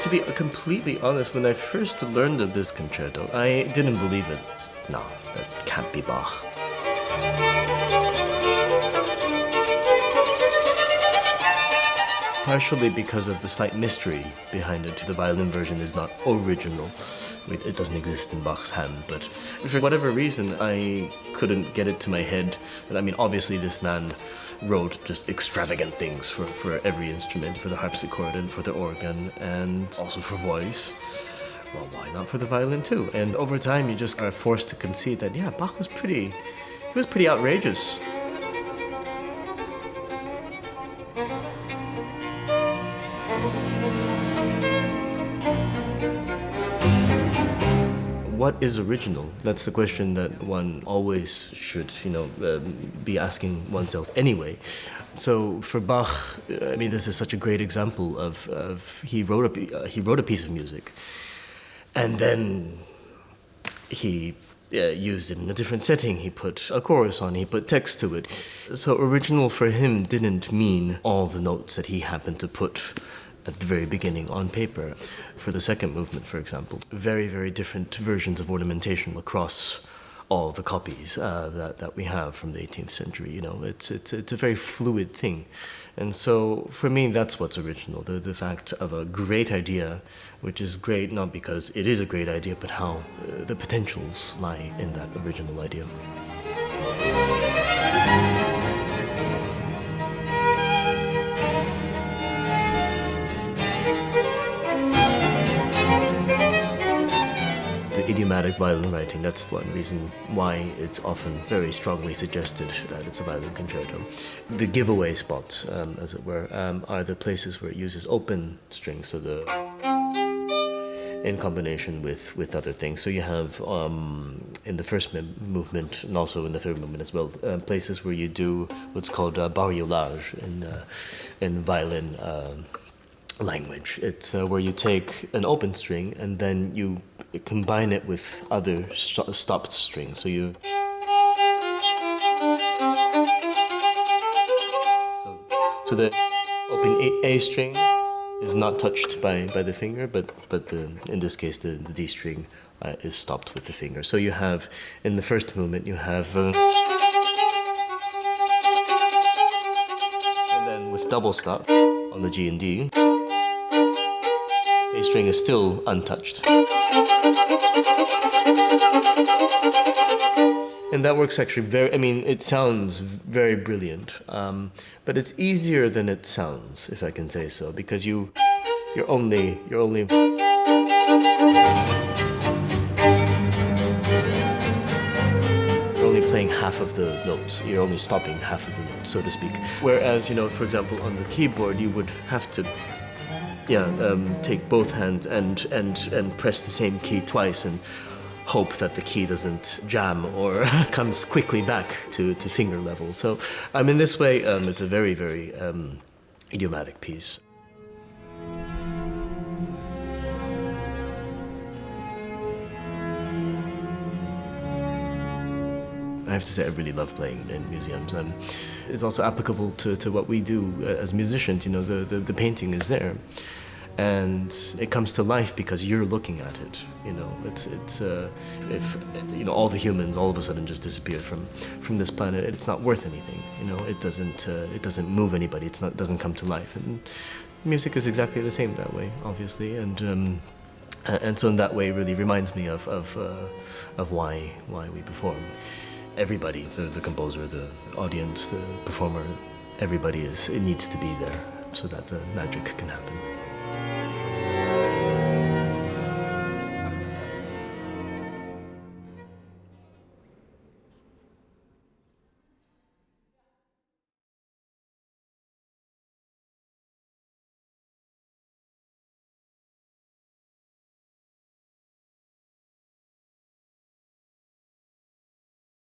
To be completely honest, when I first learned of this concerto, I didn't believe it. No, that can't be Bach. Partially because of the slight mystery behind it. The violin version is not original. It doesn't exist in Bach's hand, but for whatever reason, I couldn't get it to my head. And I mean, obviously this man wrote just extravagant things for every instrument, for the harpsichord and for the organ, and also for voice. Well, why not for the violin too? And over time, you just are forced to concede that, yeah, Bach was pretty outrageous. What is original? That's the question that one always should, be asking oneself anyway. So for Bach, I mean, this is such a great example of he wrote a piece of music, and then he used it in a different setting. He put a chorus on, he put text to it. So original for him didn't mean all the notes that he happened to put at the very beginning on paper. For the second movement, for example, very, very different versions of ornamentation across all the copies that we have from the 18th century. It's a very fluid thing. And so for me, that's what's original, the fact of a great idea, which is great not because it is a great idea, but how the potentials lie in that original idea. Idiomatic violin writing, that's one reason why it's often very strongly suggested that it's a violin concerto. The giveaway spots, as it were, are the places where it uses open strings, so in combination with other things. So you have, in the first movement, and also in the third movement as well, places where you do what's called bariolage in violin language. It's where you take an open string and then you combine it with other stopped strings. So so the open A string is not touched by the finger, but in this case the D string is stopped with the finger. So you have, in the first movement, you have and then with double stop on the G and D, A string is still untouched. And that works actually it sounds very brilliant, but it's easier than it sounds, if I can say so, because you're only playing half of the notes. You're only stopping half of the notes, so to speak. Whereas, for example, on the keyboard, you would have to take both hands and press the same key twice and hope that the key doesn't jam or comes quickly back to finger level. So in this way, it's a very, very idiomatic piece. I have to say I really love playing in museums. It's also applicable to what we do as musicians. The painting is there, and it comes to life because you're looking at it. If all the humans all of a sudden just disappeared from this planet, it's not worth anything. It doesn't move anybody. It doesn't come to life. And music is exactly the same that way, obviously. And so in that way, it really reminds me of why we perform. Everybody, the composer, the audience, the performer, everybody needs to be there so that the magic can happen.